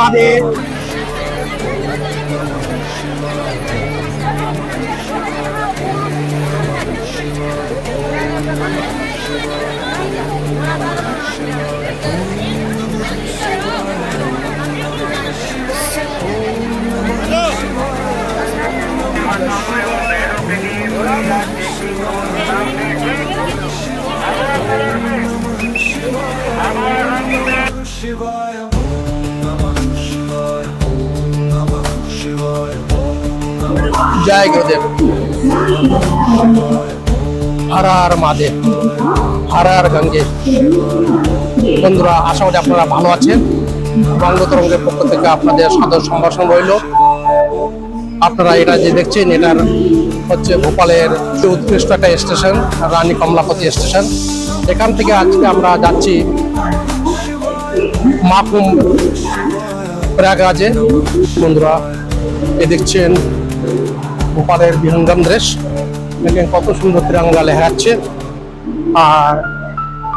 মহাদেব। জয় গুরুদেব। হর হর মহাদেব, হর হর গঙ্গে। বন্ধুরা, আশা করি আপনারা ভালো আছেন। বঙ্গ তরঙ্গের পক্ষ থেকে আপনাদের সাদর সম্ভাষণ রইল। আপনারা এটা যে দেখছেন, এটার হচ্ছে ভোপালের উৎকৃষ্ট একটা স্টেশন, রানী কমলাপতি স্টেশন। এখান থেকে আজকে আমরা যাচ্ছি মহাকুম্ভ প্রয়াগরাজে। বন্ধুরা, এ দেখছেন ভোপালের বিহঙ্গম দৃশ্য। দেখেন কত সুন্দর তিরঙ্গা লেহাচ্ছে। আর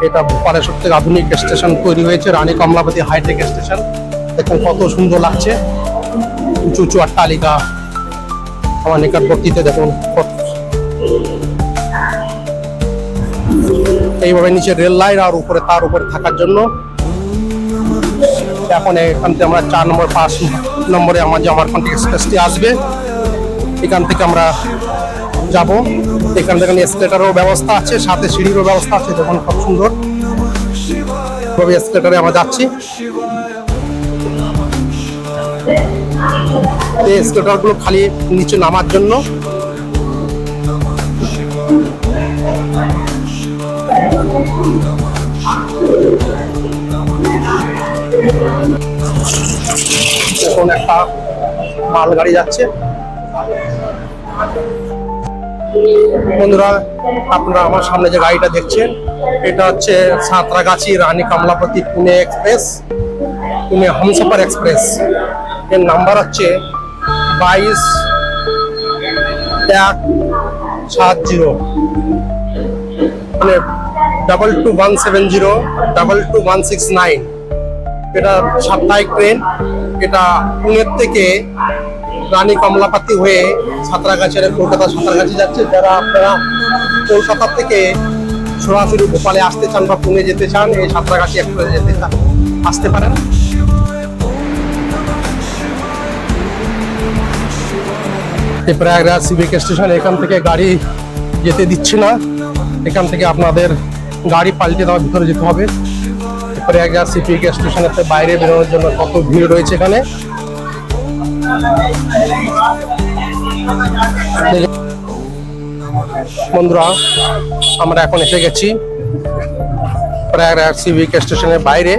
এটা ভোপালের সবথেকে আধুনিক স্টেশন তৈরি হয়েছে, রানী কমলাপতি হাইটেক স্টেশন। দেখুন কত সুন্দর লাগছে, উঁচু উঁচু অট্টালিকা আমার নিকটবর্তীতে। দেখুন এইভাবে নিচে রেল লাইন, আর উপরে তার উপরে থাকার জন্য এখন এখান থেকে আমরা 4 নম্বর 5 নম্বরে আমার যে অমরকান্তক এক্সপ্রেসটি আসবে, এখান থেকে আমরা যাব। এখান থেকে এসকেলেটারও ব্যবস্থা আছে, সাথে সিঁড়িরও ব্যবস্থা আছে। দেখুন খুব সুন্দর ভাবে এসকেলেটারে আমরা যাচ্ছি। এই এসকেলেটার গুলো খালি নিচে নামার জন্য। এখন একটা মালগাড়ি যাচ্ছে। বন্ধুরা, আপনারা আমার সামনে যে গাড়িটা দেখছেন, এটা হচ্ছে সাঁতরাগাছি রানী কমলাপতি পুনে এক্সপ্রেস, পুনে হামসফর এক্সপ্রেস। এর নাম্বার হচ্ছে 22-170, মানে 22-170-22169। এটা সাপ্তাহিক ট্রেন। এটা পুনের থেকে রানী কমলাপতি হয়ে সাঁতরাগাছি, কলকাতা সাঁতরাগাছি যাচ্ছে। যারা আপনারা কলকাতা থেকে সরাসরি ভোপালে আসতে চান বা পুনে যেতে চান, এই সাঁতরাগাছি এক্সপ্রেসে যেতে চান, আসতে পারেন। এই প্রয়াগরাজ সিভিক স্টেশন, এখান থেকে গাড়ি যেতে দিচ্ছে না। এখান থেকে আপনাদের গাড়ি পাল্টে দেওয়ার ভিতরে যেতে হবে। প্রয়াগরাজ সিভিক স্টেশনের বাইরে বেরোনোর জন্য কত ভিড় রয়েছে এখানে। বন্ধুরা, আমরা এখন এসে গেছি প্রয়াগরাজ সিভিক স্টেশনের বাইরে।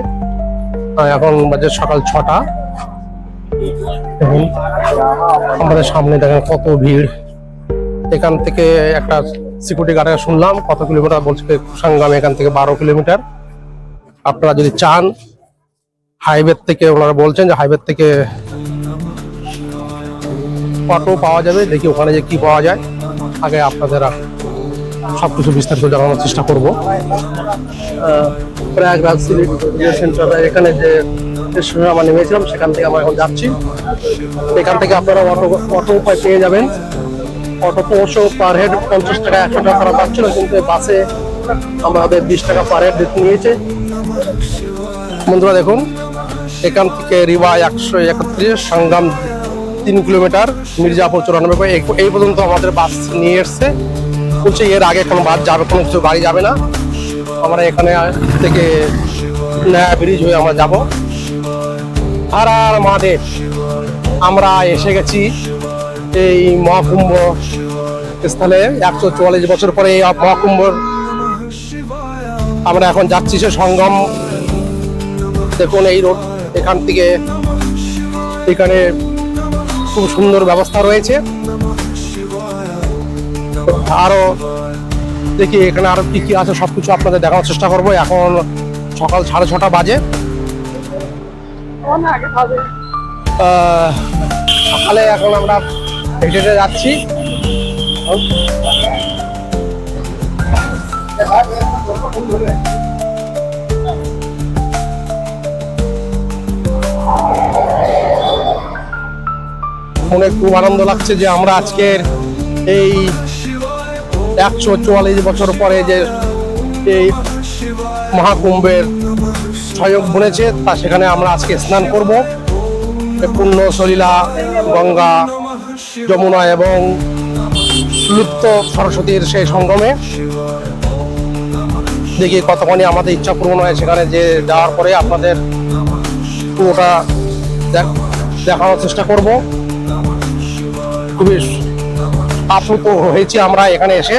এখন বাজে সকাল 6টা। দেখুন আমাদের সামনে দেখেন কত ভিড়। এখান থেকে একটা সিকিউরিটি গার্ডে শুনলাম কত কিলোমিটার বলছে, কুসাঙ্গাম এখান থেকে 12 কিলোমিটার। আপনারা যদি চান হাইওয়ে থেকে, ওনারা বলছেন যে হাইওয়ে থেকে অটো পাওয়া যাবে। দেখি ওখানে যে কি পাওয়া যায়। আগে আপনাদের সবকিছু বিস্তারিত জানানোর চেষ্টা করবো। প্রয়াগরাজ সিভিক সেন্টার, এখানে যে স্টেশনে আমরা নেমেছিলাম, সেখান থেকে আমরা এখন যাচ্ছি। এখান থেকে আপনারা অটো উপায় পেয়ে যাবেন। অটো তো অবশ্য পার হেড 50 টাকা 100 টাকা করা যাচ্ছিল, কিন্তু বাসে আমাদের 20 টাকা পার হেড নিয়েছে। বন্ধুরা দেখুন, এখান থেকে রিবা 131, সংগ্রাম 3 কিলোমিটার, মির্জাপুর 94। এই পর্যন্ত আমাদের বাস নিয়ে এসছে। বলছে এর আগে কোনো বাস যাবে, কোনো কিছু গাড়ি যাবে না। আমরা এখানে থেকে নয়া ব্রিজ হয়ে আমরা যাব। হর হর মহাদেব। আমরা এসে গেছি এই মহাকুম্ভ স্থলে। 144 বছর পরে এই মহাকুম্ভ আমরা এখন যাচ্ছি সে সঙ্গম। দেখুন এই রোড, এখান থেকে এখানে খুব সুন্দর ব্যবস্থা রয়েছে। আরো দেখি এখানে আরো কি কি আছে, সবকিছু আপনাদের দেখানোর চেষ্টা করবো। এখন সকাল 6:30 বাজে। সকালে এখন আমরা হেঁটে হেঁটে যাচ্ছি। মনে খুব আনন্দ লাগছে যে আমরা আজকের এই 144 বছর পরে যে এই মহাকুম্ভের সহায়ক বনেছে তা সেখানে আমরা আজকে স্নান করব। পূর্ণ সলিলা গঙ্গা যমুনা এবং লুপ্ত সরস্বতীর সেই সঙ্গমে দেখি কতক্ষণই আমাদের ইচ্ছা পূরণ হয় সেখানে যে যাওয়ার পরে আপনাদের পুরোটা দেখানোর চেষ্টা করব। খুবই আপ্লুত হয়েছি আমরা এখানে এসে।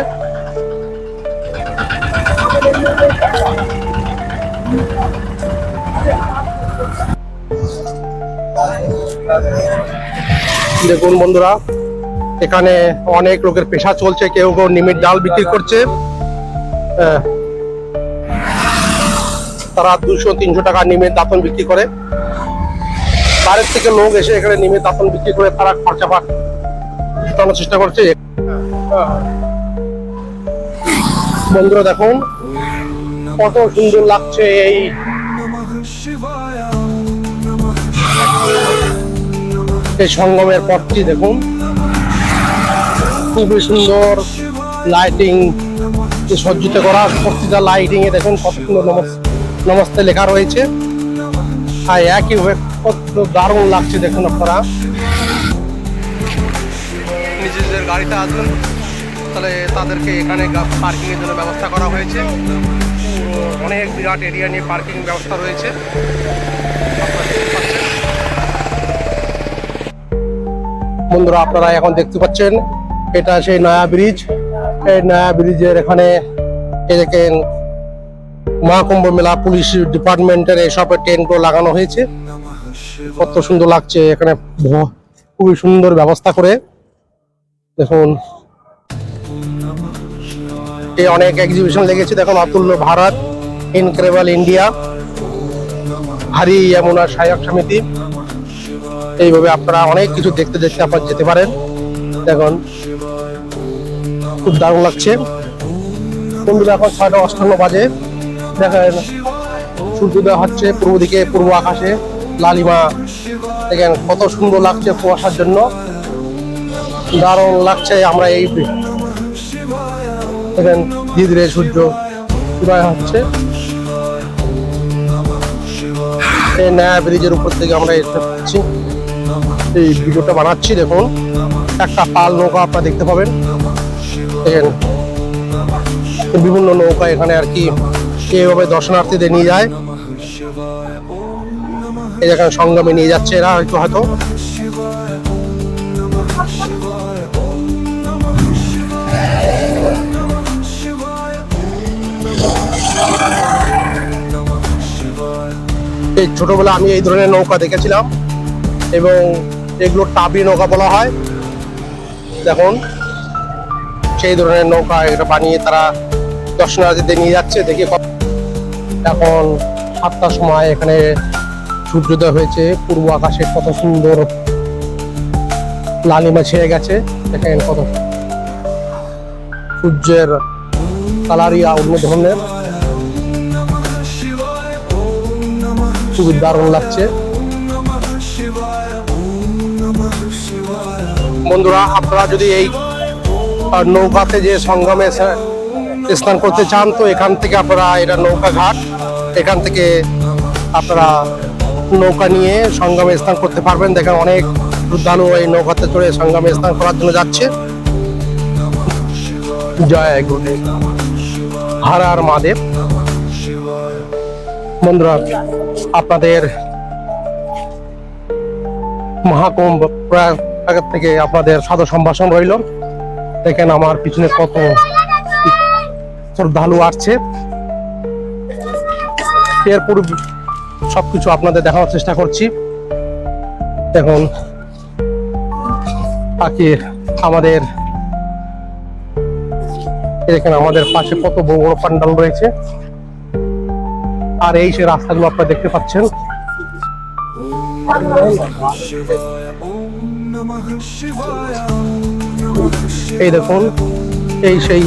দেখুন বন্ধুরা, এখানে অনেক লোকের পেশা চলছে, কেউ কেউ নিমের ডাল বিক্রি করছে। তারা 200-300 টাকা নিমের দাতন বিক্রি করে। বাইরের থেকে লোক এসে এখানে নিমের দাতন বিক্রি করে তারা খরচা পাঠানোর চেষ্টা করছে। বন্ধুরা দেখুন কত সুন্দর লাগছে এই সঙ্গমের পথটি। দেখুন খুবই সুন্দর লাইটিং সজ্জিত করা, প্রতিটা লাইটিং এ দেখুন কত সুন্দর নমস্তে লেখা রয়েছে। আর একইভাবে কত দারুণ লাগছে দেখুন। আপনারা নিজেদের গাড়িতে আসবেন তাহলে তাদেরকে এখানে পার্কিং এর জন্য ব্যবস্থা করা হয়েছে। অনেক বিরাট এরিয়া নিয়ে পার্কিং ব্যবস্থা রয়েছে। বন্ধুরা আপনারা এখন দেখতে পাচ্ছেন এটা সেই নয়া ব্রিজ। এই নয়া ব্রিজের এখানে দেখেন মহাকুম্ভ মেলা পুলিশ ডিপার্টমেন্টের এইসব টেন্টগুলো লাগানো হয়েছে। কত সুন্দর লাগছে এখানে, খুবই সুন্দর ব্যবস্থা করে। দেখুন এই অনেক এক্সিবিশন লেগেছে। দেখুন অতুল্য ভারত, ইনক্রেডিবল ইন্ডিয়া, হারি যমুনা সহায়ক সমিতি। এইভাবে আপনারা অনেক কিছু দেখতে দেখতে আপনারা যেতে পারেন। দেখুন খুব দারুণ লাগছে। বন্ধুরা এখন 6:58 বাজে। দেখেন সূর্যোদয় হচ্ছে পূর্ব দিকে, পূর্ব আকাশে লালিমা। দেখেন কত সুন্দর লাগছে কুয়াশার জন্য, দারুণ লাগছে। আমরা এই দেখেন ধীরে ধীরে সূর্য উদয় হচ্ছে। এই নয়া ব্রিজের উপর থেকে আমরা এসে পাচ্ছি, এই ভিডিওটা বানাচ্ছি। দেখুন একটা পাল নৌকা আপনারা দেখতে পাবেন। দেখেন বিভিন্ন নৌকা এখানে আর কি এইভাবে দর্শনার্থীদের নিয়ে যায়। এই যেখানে সঙ্গমে নিয়ে যাচ্ছে এরা হয়তো। এই ছোটবেলা আমি এই ধরনের নৌকা দেখেছিলাম এবং এগুলো টাবি নৌকা বলা হয়। দেখুন সেই ধরনের নৌকা এটা বানিয়ে তারা দর্শনার্থীদের নিয়ে যাচ্ছে। দেখি এখন 7টার সময় এখানে সূর্যোদয় হয়েছে। পূর্ব আকাশে কত সুন্দর লালিমা ছেয়ে গেছে। দেখেন কত সূর্যের কালারিয়া অন্য ধরনের, খুবই দারুণ লাগছে। বন্ধুরা আপনারা যদি এই নৌকাতে যে সঙ্গমে স্নান করতে চান তো এখান থেকে আপনারা, এটা নৌকা ঘাট, এখান থেকে আপনারা নৌকা নিয়ে সঙ্গমে স্নান করতে পারবেন। দেখেন অনেক শ্রদ্ধালু এই নৌকাতে চড়ে সঙ্গমে স্নান করার জন্য যাচ্ছে। জয় গুরু হর হর মহাদেব। বন্ধুরা আপনাদের মহাকুম্ভ প্রয়াগ থেকে আপনাদের সাদর সম্ভাষণ রইল। দেখেন আমার পিছনে কত শ্রদ্ধালু আসছে। এরপর সবকিছু আপনাদের দেখানোর চেষ্টা করছি। দেখুন বাকি আমাদের দেখেন আমাদের পাশে কত বড় বড় পান্ডাল রয়েছে। আর এই সে রাস্তাগুলো আপনারা দেখতে পাচ্ছেন। এই দেখুন এই সেই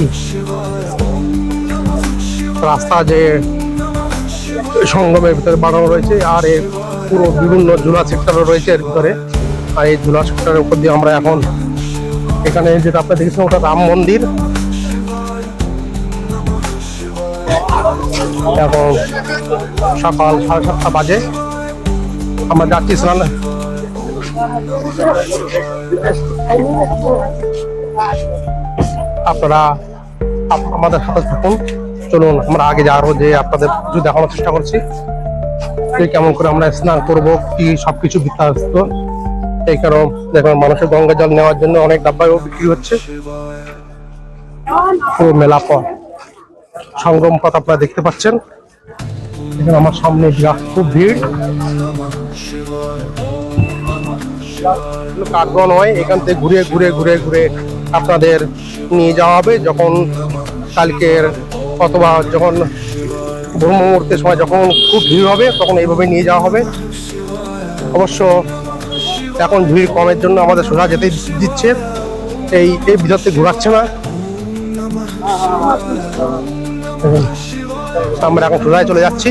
রাস্তা যে সঙ্গমের ভিতরে বানানো রয়েছে। আর এর পুরো বিভিন্ন জুলা সেক্টরও রয়েছে এর ভিতরে। আর এই ধুলাশটার উপর দিয়ে আমরা এখন এখানে যেটা আপনারা দেখেছেন ওটা রাম মন্দির। এখন সকাল 7:30 বাজে, আমরা যাচ্ছি স্নান। আপনারা আমাদের সাথে থাকুন, চলুন আমরা আগে আরো যে আপনাদের কিছু দেখানোর চেষ্টা করছি কেমন করে আমরা স্নান করবো, কি সবকিছু বিস্তারিত। এই কারণ দেখুন মানুষের গঙ্গা জল নেওয়ার জন্য অনেক ডাব্বাও বিক্রি হচ্ছে। পুরো মেলা পথ, সংগম পথ আপনারা দেখতে পাচ্ছেন। এখানে আমার সামনে খুব ভিড়, কাটবো নয়, এখান থেকে ঘুরে ঘুরে ঘুরে ঘুরে আপনাদের নিয়ে যাওয়া হবে। যখন কালকের অথবা যখন ব্রহ্ম মুহূর্তের সময় যখন খুব ভিড় হবে তখন এইভাবে নিয়ে যাওয়া হবে। অবশ্য এখন ভিড় কমের জন্য আমাদের সোজা যেতে দিচ্ছে, এই ভিতর থেকে ঘোরাচ্ছে না। আমরা এখন সোজায় চলে যাচ্ছি।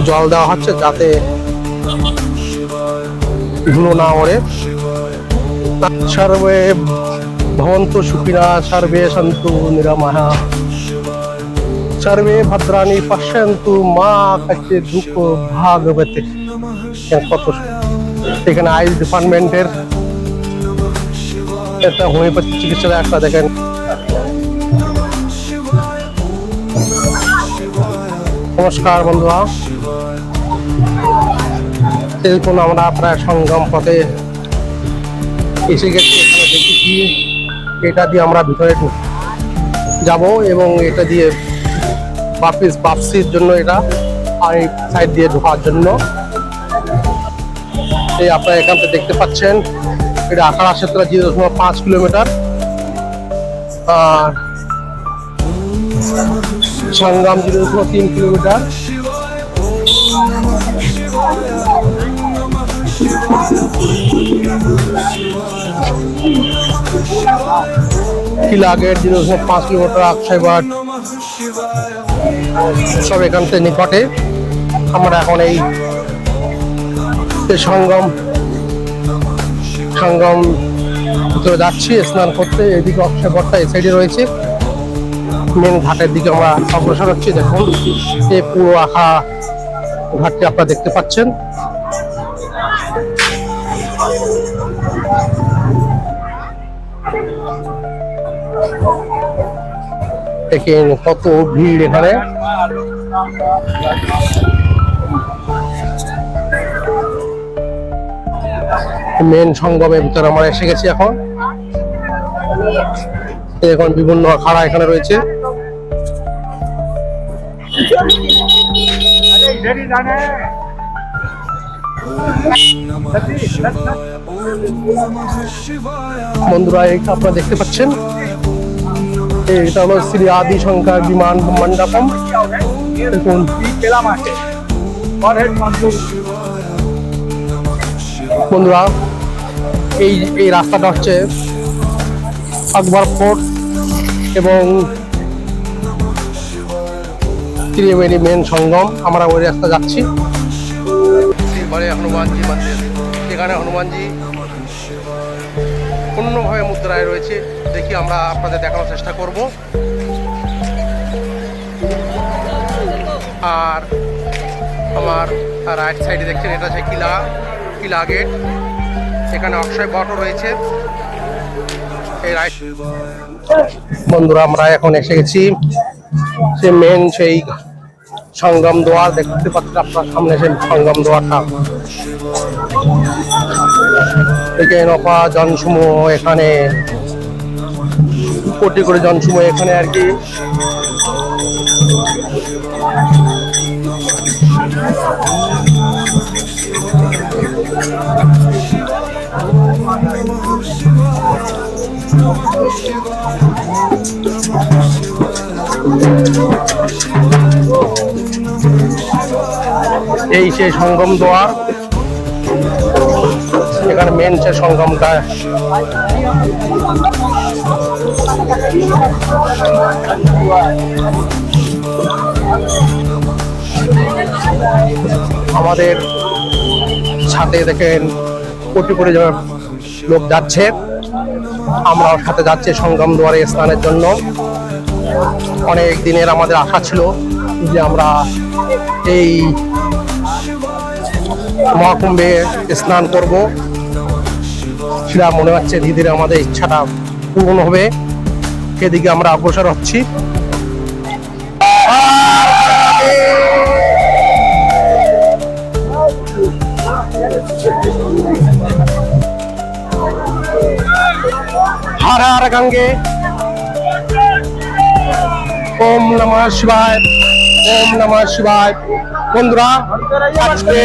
জল দেওয়া হচ্ছে যাতে ধুলো না ওড়ে। সর্বে ভবন্তু সুখিনা, সর্বে সন্তু নিরাময়া, সর্বে ভদ্রাণি পশ্যন্তু মা কাছে দুঃখ ভাগবতে। কত এখানে আইস ডিপার্টমেন্টের একটা হোমিওপ্যাথি চিকিৎসালয় একটা দেখেন। নমস্কার বন্ধুরা, দেখুন আমরা প্রায় সংগম পথে এসে গেছি। এখানে দেখেছি এটা দিয়ে আমরা ভিতরে যাব এবং এটা দিয়ে বাপসির জন্য এটা, আর এই সাইড দিয়ে ঢোকার জন্য এই আপনারা এখান থেকে দেখতে পাচ্ছেন এটা আখাড়া সেতুটা 0.5 কিলোমিটার, আর সংগ্রাম 0.3 কিলোমিটার। কিলাগেট 0.5 কিলোমিটার, আকসাইবাট সব এখান থেকে নিকটে। আমরা এখন এই সংগম ভিতরে যাচ্ছি স্নান করতে। এদিকে অক্ষয়বটটা এই সাইডে রয়েছে, মেন ঘাটের দিকে আমরা অগ্রসর হচ্ছি। দেখুন এই পুরো আখা ঘাটটি আপনারা দেখতে পাচ্ছেন। দেখেন কত ভিড় এখানে। মেন সংগমের ভিতরে আমরা এসে গেছি এখন। এখন বিভিন্ন আখাড়া এখানে রয়েছে। বন্ধুরা এইটা আপনারা দেখতে পাচ্ছেন, এটা হলো শ্রী আদি শঙ্কর বিমান মণ্ডপম। দেখুন বন্ধুরা এই রাস্তাটা হচ্ছে আকবর ফোর্ট এবং ত্রিবেণী মেন সঙ্গম। আমরা ওই রাস্তা যাচ্ছি। হনুমানজি মন্দির, এখানে হনুমানজি পূর্ণভাবে মুদ্রায় রয়েছে। দেখি আমরা আপনাদের দেখানোর চেষ্টা করব। আর আমার রাইট সাইডে দেখছেন এটা হচ্ছে কিলা গেট। এখানে অক্ষয় বটও রয়েছে। এই রাইট বন্ধুরা আমরা এখন এসে গেছি সে মেন সেই সংগম দ্বার। দেখতে পাচ্ছেন আপনার সামনে সেই সংগম দ্বারটা। এখানে নৌকা জনসমূহ, এখানে কোটি করে জনসমূহ এখানে আর কি এই সেই সঙ্গম দ্বার। এখানে মেন সে সঙ্গমটা। আমাদের সাথে দেখেন কোটি কোটি লোক যাচ্ছে, আমরাও সাথে যাচ্ছি সংগম দুয়ারে স্নানের জন্য। অনেক দিনের আমাদের আশা ছিল যে আমরা এই মহাকুম্ভে স্নান করব, সেটা মনে হচ্ছে ধীরে ধীরে আমাদের ইচ্ছাটা পূরণ হবে। সেদিকে আমরা অগ্রসর হচ্ছি। हर हर गंगे, ओम नमः शिवाय, ओम नमः शिवाय। বন্ধুরা, আজকে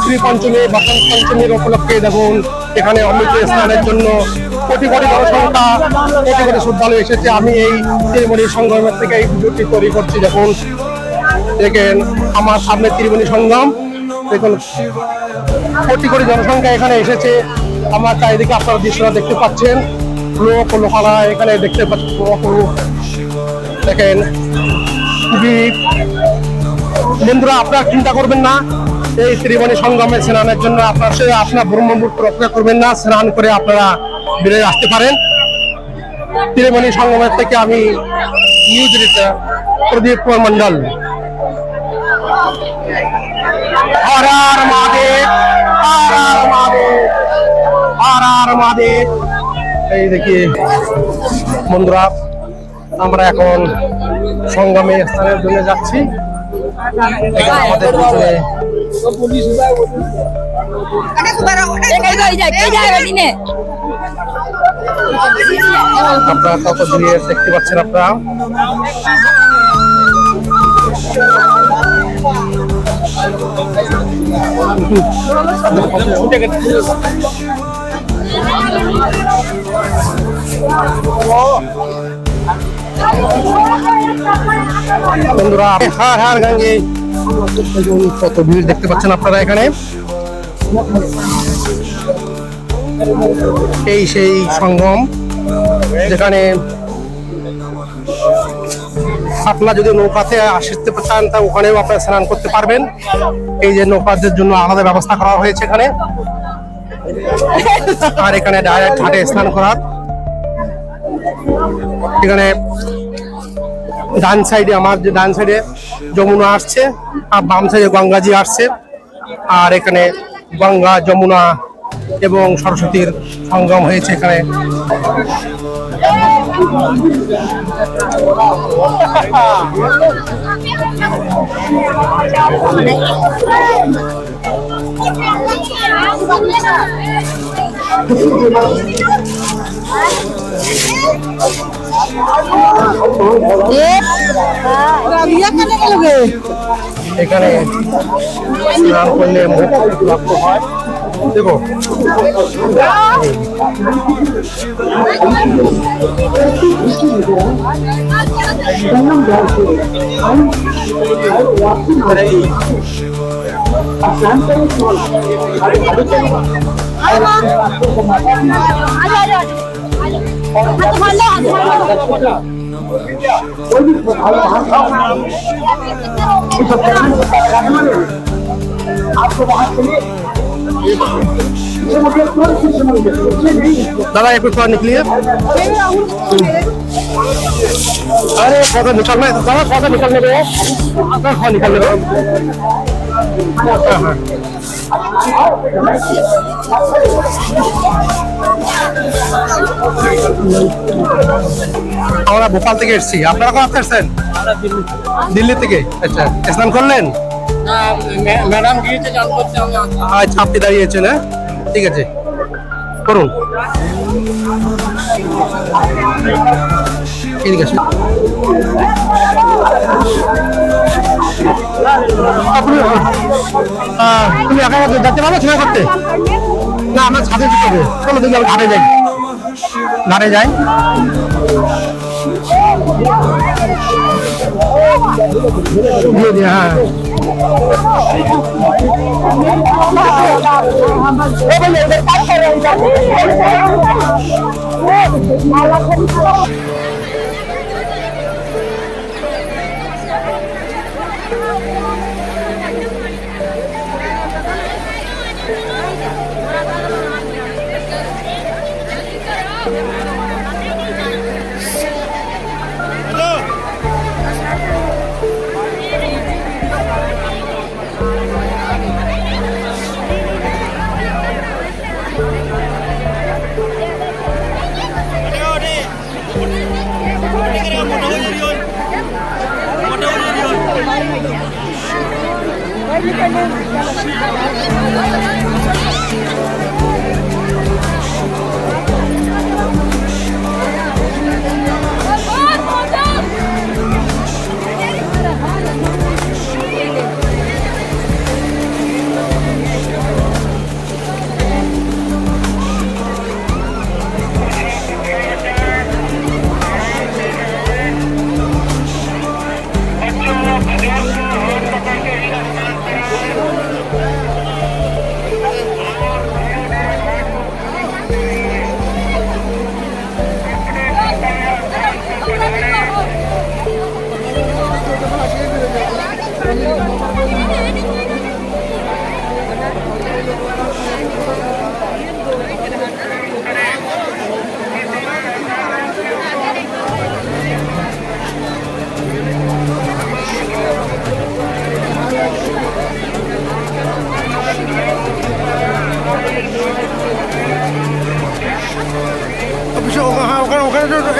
শ্রী পঞ্চমী বসন্ত পঞ্চমীর উপলক্ষে দেখুন এখানে অমৃত স্নানের জন্য কোটি কোটি জনসংখ্যা, কোটি কোটি শ্রদ্ধালু এসেছে। আমি এই ত্রিবেণী সঙ্গমের থেকে এই ভিডিওটি তৈরি করছি। দেখেন আমার সামনে ত্রিবেণী সঙ্গম, দেখুন কোটি কোটি জনসংখ্যা এখানে এসেছে। আমার চারিদিকে আপনারা দৃশ্যটা দেখতে পাচ্ছেন, লোক লোকালা এখানে দেখতে পাচ্ছেন। দেখেন খুবই, বন্ধুরা আপনারা চিন্তা করবেন না এই ত্রিবেণী সঙ্গমে স্নানের জন্য, আপনার ব্রহ্মমুহূর্ত রক্ষা করবেন না, স্নান করে আপনারা বেরিয়ে আসতে পারেন। ত্রিবেণী সঙ্গমের থেকে আমি নিউজ রিপোর্টার প্রদীপ কুমার মন্ডল। হর হর মহাদেব, হর হর মহাদেব, হর হর মহাদেব। এই দেখি বন্ধুরা, আমরা এখন সঙ্গমে স্নানের জন্য যাচ্ছি। আমাদের পিছনে আপনারা কত দূরে দেখতে পাচ্ছেন আপনারা। বন্ধুরা হার হার গঙ্গে, কত ভিড় দেখতে পাচ্ছেন আপনারা এখানে। এই সেই সঙ্গম যেখানে আপনারা যদি নৌকাতে আসতে চান তা ওখানেও আপনারা স্নান করতে পারবেন। এই যে নৌকাদের জন্য আলাদা ব্যবস্থা করা হয়েছে এখানে, আর এখানে ডাইরেক্ট ঘাটে স্নান করার। এখানে ডান সাইডে, আমার যে ডান সাইডে যমুনা আসছে আর বাম সাইডে গঙ্গাজি আসছে, আর এখানে গঙ্গা যমুনা এবং সরস্বতীর সঙ্গম হয়েছে এখানে। এখানে স্নান করলে মুক্তি লাভ হয়। দেখো दादा एक थोड़ा निकलिए। अरे पौधा निकलना है दादा, पौधा निकलने दो, हाँ निकलने दो। আমরা ভোপাল থেকে এসেছি, আপনারা কোথা থেকে এসেছেন? দিল্লি থেকে। আচ্ছা, স্নান করলেন? ম্যাডাম গিয়েছে চান করতে। আচ্ছা, আপনি দাঁড়িয়েছেন? হ্যাঁ ঠিক আছে, করুন। ঠিক আছে, তুমি একা যাতে পারো ছেলে করতে? না, আমার সাথে যেতে হবে। চলো দেখি, আমি ঘাটে যাই, ঘাটে যাই। হ্যাঁ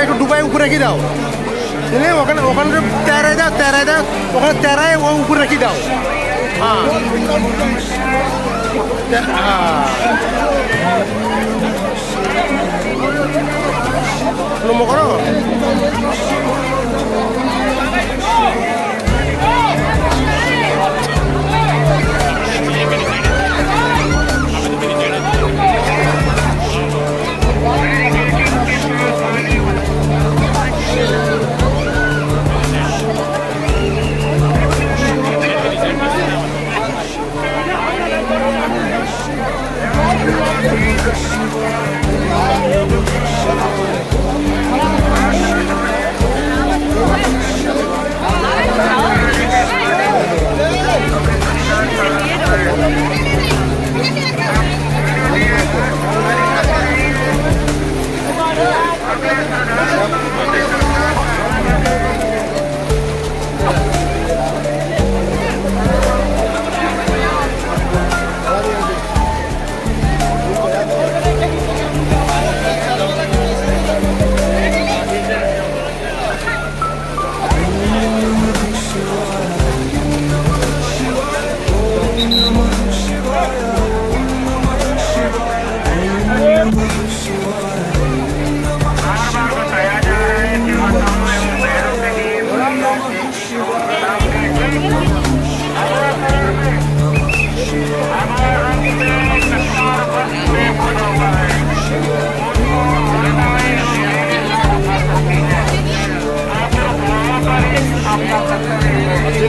একটু ডুবাই উপরে রেখে দাও, বুঝলে? ওখানে ওখানে তেরাই দাও ওখানে তেরাই ও উপরে রেখে দাও। হ্যাঁ লম্বা করো।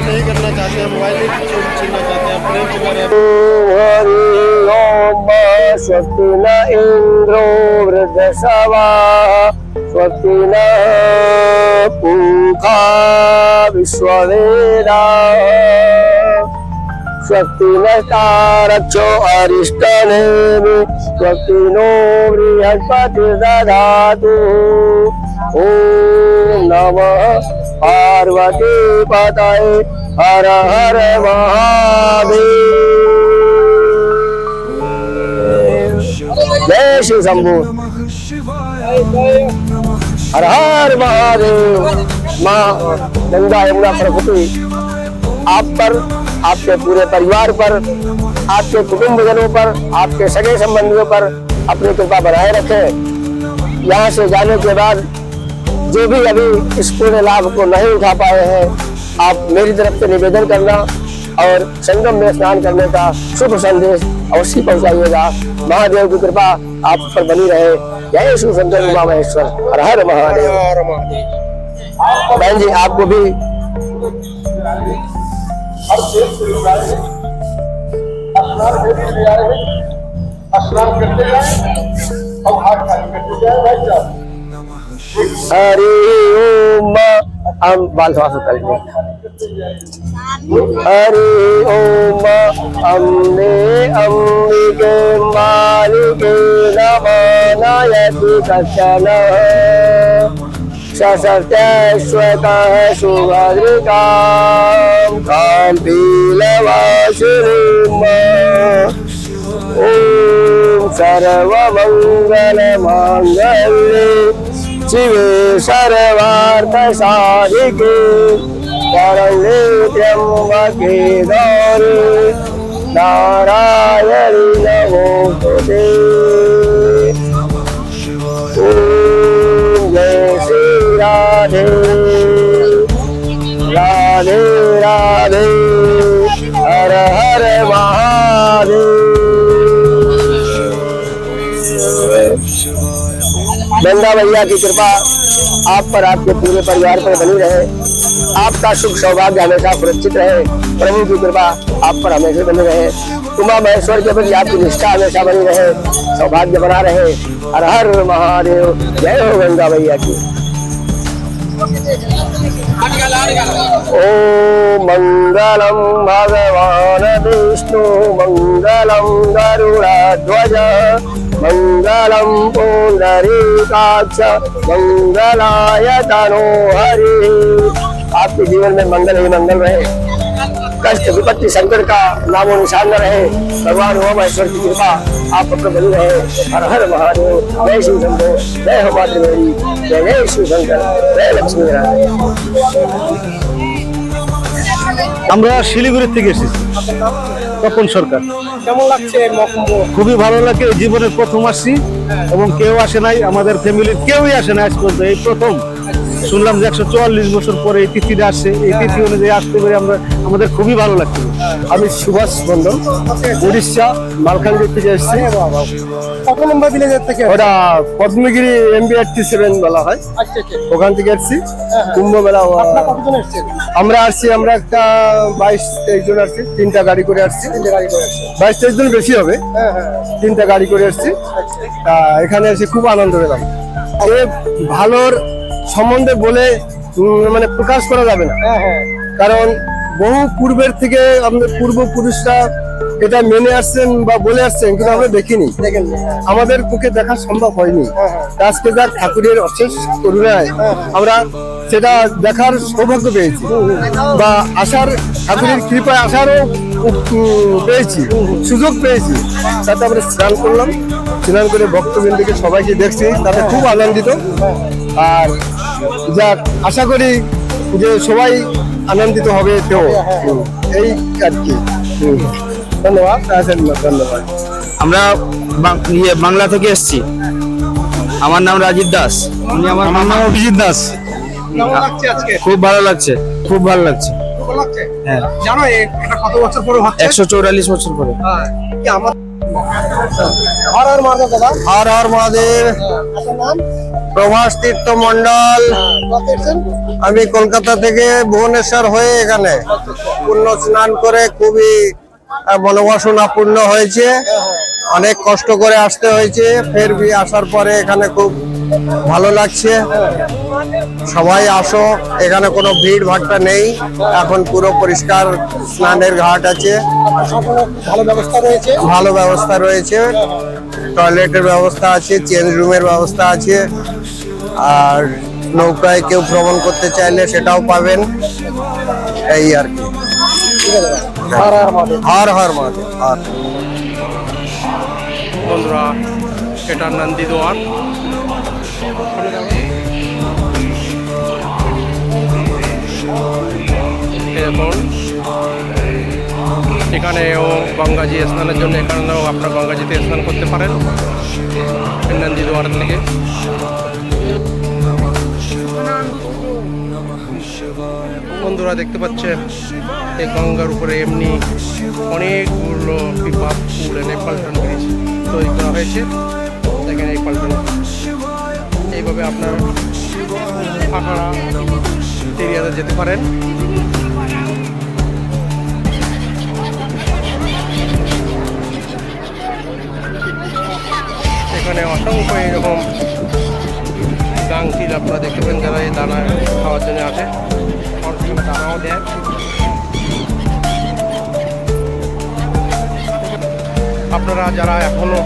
नहीं करना चाहते हैं, मोबाइल छीनना चाहते हैं, प्रेम से करें। हरि ओम स्वस्ति न इंद्रो वृद्धसवा स्वस्ति न पूषा विश्ववेदा स्वस्ति नस्तारक्षो अरिष्टनेमि स्वस्ति नो बृहस्पतिर्दधातु। ओम नमः पार्वती पतये हर हर महादेव। जय श्री शंभू हर हर महादेव। माँ गंगा यमुना सरस्वती आप पर, आपके पूरे परिवार पर, आपके कुटुंबजनों पर, आपके सगे संबंधियों पर अपनी कृपा बनाए रखें। यहाँ से जाने के बाद जो भी अभी इस पूरे लाभ को नहीं उठा पाए हैं, आप मेरी तरफ से निवेदन करना और संगम में स्नान करने का शुभ संदेश अवश्य पहुंचाइएगा। महादेव की कृपा आप पर बनी रहे। जय श्री शंकर उमा महेश्वर हर हर महादेव। बहन जी आपको भी हरि ओम हम बाल समाप्त करेंगे। हरि ओम अम्बे अम्बिके मालिके नमो कश्चन ससत्यश्वतः सुभद्रिकां कान्तिलवासिनीम् ओम सर्वमङ्गलमाङ्गल्ये शिवे सर्वार्थसाधिके शरण्ये त्र्यम्बके गौरी नारायणी नमोस्तुते। ओम जय श्री राधे राधे राधे हर हर महादेव। गंगा मैया की कृपा आप पर, आपके पूरे परिवार पर बनी रहे। आपका सुख सौभाग्य हमेशा सुरक्षित रहे। प्रभु की कृपा आप पर हमेशा बनी रहे। उमा महेश्वर के प्रति आपकी निष्ठा हमेशा बनी रहे, सौभाग्य बना रहे। हर हर महादेव। जय हो गंगा मैया की। ओम मंगलम भगवान विष्णु मंगलम गरुड़ध्वज मंगलम पुंडरीकाक्ष मंगलाय तनोहरि। आपके जीवन में मंगल ही मंगल रहे, कष्ट विपत्ति संकट का नामो निशान न रहे। भगवान उमा महेश्वर की कृपा आप पर बनी रहे। हर हर महादेव। जय शिव शंकर, जय हो मातृ मेरी, जय जय शिव शंकर, जय लक्ष्मी नारायण। আমরা শিলিগুড়ি থেকে এসেছি। তপন সরকার। কেমন লাগছে মহাকুম্ভ? খুবই ভালো লাগে, জীবনের প্রথম আসছি এবং কেউ আসে নাই, আমাদের ফ্যামিলির কেউই আসে না আজ পর্যন্ত। এই প্রথম শুনলাম যে 144 বছর পরে এই তিথিটা আসছে। এই তিথি অনুযায়ী আসতে পেরে আমাদের খুবই ভালো লাগছে। আমি সুভাষ মন্ডল, উড়িষ্যা মালকানগিরি থেকে এসেছি। কত নম্বর ভিলেজের থেকে? ওটা পদ্মগিরি MB87 বলা হয়, আচ্ছা আচ্ছা। ওখান থেকে এসেছি। কুম্ভ মেলা আপনারা কতজন এসেছেন? আমরা একটা 22-23 জন আসছি, 3টা গাড়ি করে আসছি। 3টে গাড়ি করে এসেছেন? 22-23 জন বেশি হবে। হ্যাঁ হ্যাঁ। 3টা গাড়ি করে আসছি। এখানে এসে খুব আনন্দ পেলাম। এ ভালোর সম্বন্ধে বলে মানে প্রকাশ করা যাবে না, হ্যাঁ হ্যাঁ। কারণ বহু পূর্বের থেকে আমাদের পূর্বপুরুষরা এটা মেনে আসছেন বা বলে আসছেন, কিন্তু আমরা দেখিনি, দেখেন। আমাদের পক্ষে দেখা সম্ভব হয়নি। হ্যাঁ, হ্যাঁ। আজকে যার ঠাকুরের অশেষ করুণায় আমরা সেটা দেখার সৌভাগ্য পেয়েছি বা আসার, ঠাকুরের কৃপায় আসারও পেয়েছি, সুযোগ পেয়েছি। তাতে আমরা স্নান করলাম, স্নান করে ভক্তবৃন্দকে সবাইকে দেখছি, তাতে খুব আনন্দিত। আর যা আশা করি যে সবাই আনন্দিত হবে, তো এই আর কি। ধন্যবাদ, ধন্যবাদ। আমরা বাংলা থেকে এসেছি। আমার নাম রাজীব দাস। আমার নাম অভিজিৎ দাস। কেমন লাগছে আজকে? খুব ভালো লাগছে, খুব ভালো লাগছে। কেমন লাগছে? হ্যাঁ। জানো এটা কত বছর পরে হচ্ছে? 144 বছর পরে। হ্যাঁ। কি আমার হর হর মহাদেব দাদা। হর হর মহাদেব। আপনার নাম? প্রভাস তীর্থ মন্ডল। কত এসেছেন? আমি কলকাতা থেকে ভুবনেশ্বর হয়ে এখানে পুণ্য স্নান করে খুবই মনোবাসনা পূর্ণ হয়েছে। অনেক কষ্ট করে আসতে হয়েছে, ফের আসার পরে এখানে খুব ভালো লাগছে। সবাই আসো, এখানে কোনো ভিড় ভাট্টা নেই, এখন পুরো পরিষ্কার স্নানের ঘাট আছে, ভালো ব্যবস্থা রয়েছে। ভালো ব্যবস্থা রয়েছে, টয়লেটের ব্যবস্থা আছে, চেঞ্জ রুমের ব্যবস্থা আছে। আর নৌকায় কেউ ভ্রমণ করতে চাইলে সেটাও পাবেন। এই আর কি। হর হর মহাদেব। হর হর মহাদেব। হর। বন্ধুরা, এটা নন্দীদোয়ার। দেখুন, এখানেও গঙ্গাজি স্নানের জন্য, এখানেও আপনার গঙ্গাজিতে স্নান করতে পারেন নন্দীদোয়ার থেকে। বন্ধুরা দেখতে পাচ্ছেন এই গঙ্গার উপরে এমনি অনেকগুলো পিপা ফুল এনে পাল্টন ব্রিজ তৈরি করা হয়েছে। দেখেন এই পাল্টন, এইভাবে আপনার ফাঁকা এরিয়াতে যেতে পারেন। এখানে অসংখ্য এরকম গাংচিল আপনারা দেখতে পাবেন, যারা এই দানা খাওয়ার জন্য আসে, দানাও দেয়। আপনারা যারা এখনো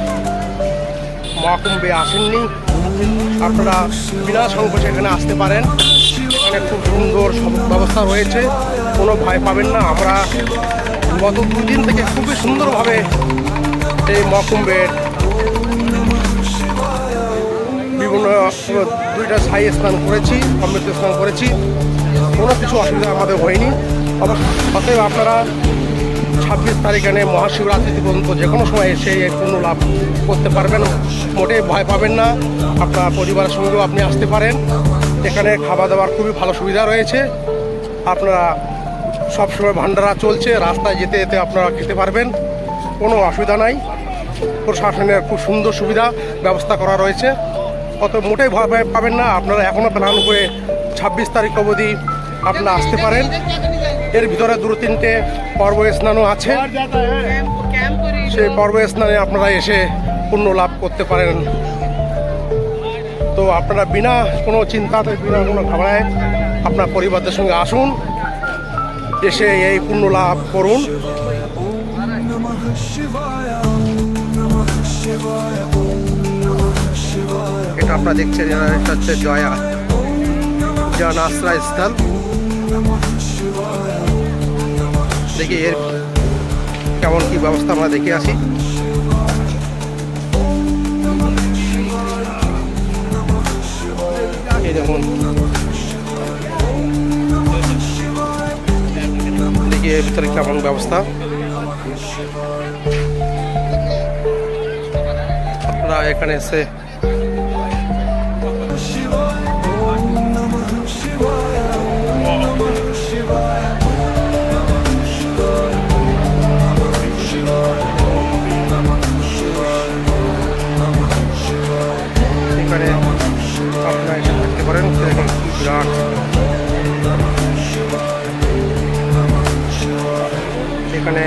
মহাকুম্ভে আসেননি, আপনারা বিনা সংকোচে এখানে আসতে পারেন। এখানে খুব সুন্দর সব ব্যবস্থা রয়েছে, কোনো ভয় পাবেন না। আমরা গত 2 দিন থেকে খুবই সুন্দরভাবে এই মহাকুম্ভের বিভিন্ন দুইটা ছাই স্নান করেছি, অমৃত স্নান করেছি, কোনো কিছু অসুবিধা আমাদের হয়নি। অতএব আপনারা 26 তারিখ এনে মহাশিবরাত্রি পর্যন্ত যে কোনো সময় এসে এই পূর্ণ লাভ করতে পারবেন, মোটেই ভয় পাবেন না। আপনার পরিবারের সঙ্গেও আপনি আসতে পারেন। এখানে খাওয়া দাওয়ার খুবই ভালো সুবিধা রয়েছে। আপনারা সবসময় ভান্ডারা চলছে, রাস্তায় যেতে যেতে আপনারা খেতে পারবেন, কোনো অসুবিধা নাই। প্রশাসনের খুব সুন্দর সুবিধা ব্যবস্থা করা রয়েছে, অত মোটেই ভয় পাবেন না। আপনারা এখনও প্ল্যান করে 26 তারিখ অবধি আপনারা আসতে পারেন। এর ভিতরে 2-3টে পর্ব স্নানও আছে, সেই পর্ব স্নানে আপনারা এসে পুণ্য লাভ করতে পারেন। তো আপনারা বিনা কোনো চিন্তাতে, বিনা কোনো ঘাবড়ায় আপনার পরিবারদের সঙ্গে আসুন, এসে এই পুণ্য লাভ করুন। এটা আপনারা দেখছেন, এটা হচ্ছে জন আশ্রয় স্থল। দেখি এর কেমন কি ব্যবস্থা আমরা দেখে আসি। এই দেখুন, দেখি এর ভিতরে কেমন ব্যবস্থা। আপনারা এখানে এসে এখানে আপনারা এসে থাকতে পারেন। দেখুন বিরাট এখানে